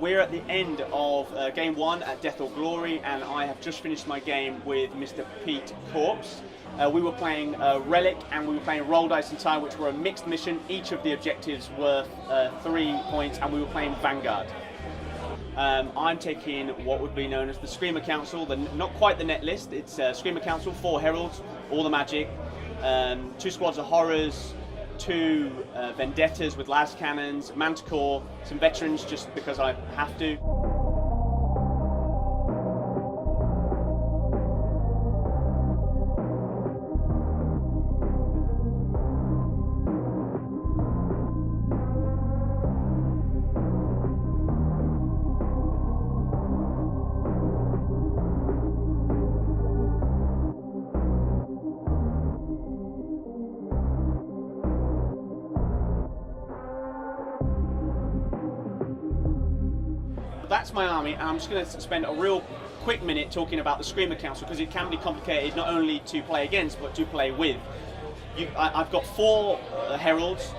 we're at the end of game 1 at Death or Glory, and I have just finished my game with Mr. Pete Corpse. We were playing Relic and we were playing Roll Dice and Tile, which were a mixed mission, each of the objectives worth 3 points, and we were playing Vanguard. I'm taking what would be known as the Screamer Council, not quite the net list, it's Screamer Council, 4 Heralds, all the magic, 2 squads of Horrors, 2 Vendettas with las cannons, Manticore, some veterans just because I have to. That's my army, and I'm just going to spend a real quick minute talking about the Screamer Council because it can be complicated not only to play against but to play with. I've got 4 Heralds.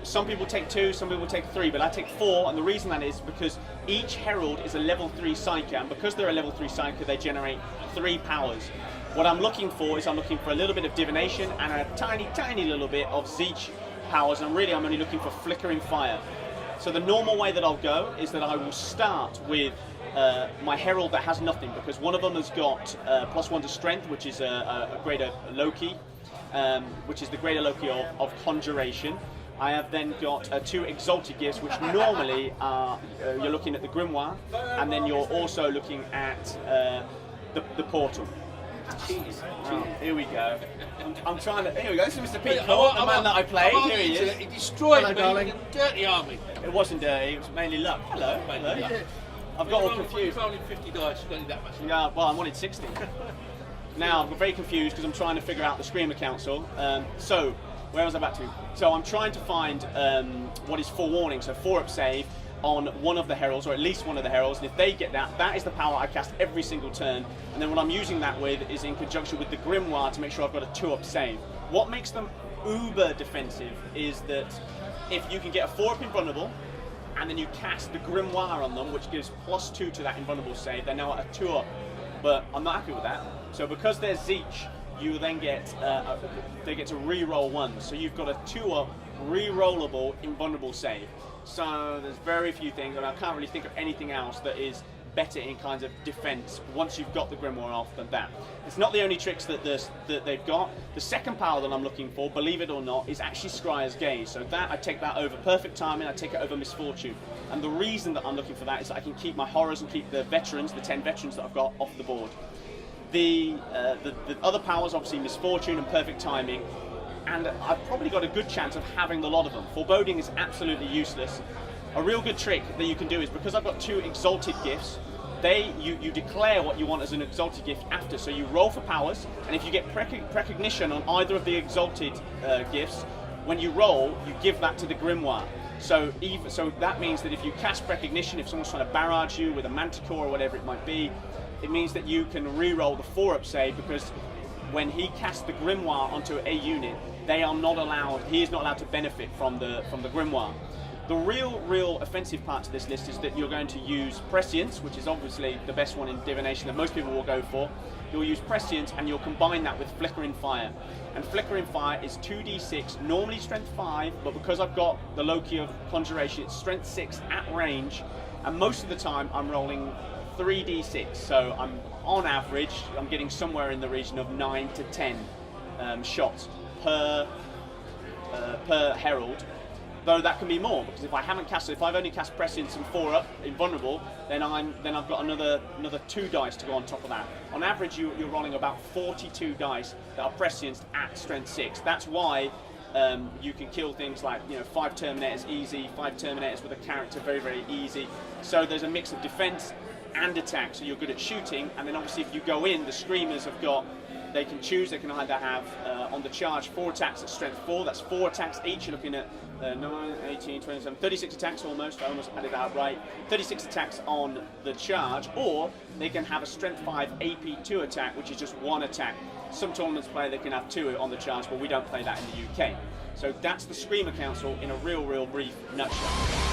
Some people take 2, some people take 3, but I take 4, and the reason that is because each Herald is a level 3 Psyker, and because they're a level 3 Psyker, they generate 3 powers. What I'm looking for is I'm looking for a little bit of Divination and a tiny little bit of Tzeentch powers, and really I'm only looking for Flickering Fire. So the normal way that I'll go is that I will start with my Herald that has nothing, because one of them has got +1 to Strength, which is a greater Loki, which is the greater Loki of Conjuration. I have then got 2 Exalted gifts, which normally are, you're looking at the Grimoire, and then you're also looking at the Portal. Oh, here we go. I'm trying to. Here we go. This is Mr. Pete Corpse, the man that I played. Here he is. He destroyed a dirty army. It wasn't dirty. It was mainly luck. Hello. I've got all confused. You're rolling 50 dice. You don't need that much. Yeah. Well, I wanted 60. Now I'm very confused because I'm trying to figure out the Screamer Council. So where was I back to? So I'm trying to find what is forewarning. So 4-up save on one of the Heralds, or at least one of the Heralds, and if they get that, that is the power I cast every single turn, and then what I'm using that with is in conjunction with the Grimoire to make sure I've got a 2-up save. What makes them uber defensive is that if you can get a 4-up invulnerable, and then you cast the Grimoire on them, which gives +2 to that invulnerable save, they're now at a 2-up, but I'm not happy with that. So because they're Tzeentch, you then get, they get to re-roll 1, so you've got a 2-up, re-rollable, invulnerable save. So there's very few things, and I can't really think of anything else that is better in kinds of defense once you've got the Grimoire off than that. It's not the only tricks that they've got. The second power that I'm looking for, believe it or not, is actually Scryer's Gaze. So that, I take that over Perfect Timing, I take it over Misfortune. And the reason that I'm looking for that is that I can keep my Horrors and keep the veterans, the 10 veterans that I've got, off the board. The other powers, obviously Misfortune and Perfect Timing, and I've probably got a good chance of having the lot of them. Foreboding is absolutely useless. A real good trick that you can do is, because I've got 2 Exalted gifts, you declare what you want as an Exalted gift after. So you roll for powers, and if you get Precognition on either of the Exalted gifts, when you roll, you give that to the Grimoire. So that means that if you cast Precognition, if someone's trying to barrage you with a Manticore or whatever it might be, it means that you can re-roll the 4-up save, because when he casts the Grimoire onto a unit, they are not allowed. He is not allowed to benefit from the Grimoire. The real offensive part to this list is that you're going to use Prescience, which is obviously the best one in Divination that most people will go for. You'll use Prescience and you'll combine that with Flickering Fire. And Flickering Fire is 2d6, normally Strength 5, but because I've got the Loki of Conjuration, it's Strength 6 at range, and most of the time I'm rolling 3d6. So I'm on average, I'm getting somewhere in the region of 9 to 10 shots per Herald, though that can be more, because if I haven't cast, if I've only cast Prescience and 4-up invulnerable, then I've got another 2 dice to go on top of that. On average, you're rolling about 42 dice that are Prescienced at Strength 6. That's why you can kill things like 5 Terminators easy, 5 Terminators with a character very easy. So there's a mix of defense and attack, so you're good at shooting, and then obviously if you go in, the Screamers have got, they can choose, they can either have on the charge 4 attacks at Strength 4, that's 4 attacks each, you're looking at 9, 18, 27, 36 attacks almost, I almost had it out right, 36 attacks on the charge, or they can have a Strength 5 AP 2 attack, which is just 1 attack. Some tournaments play they can have 2 on the charge, but we don't play that in the UK. So that's the Screamer Council in a real brief nutshell.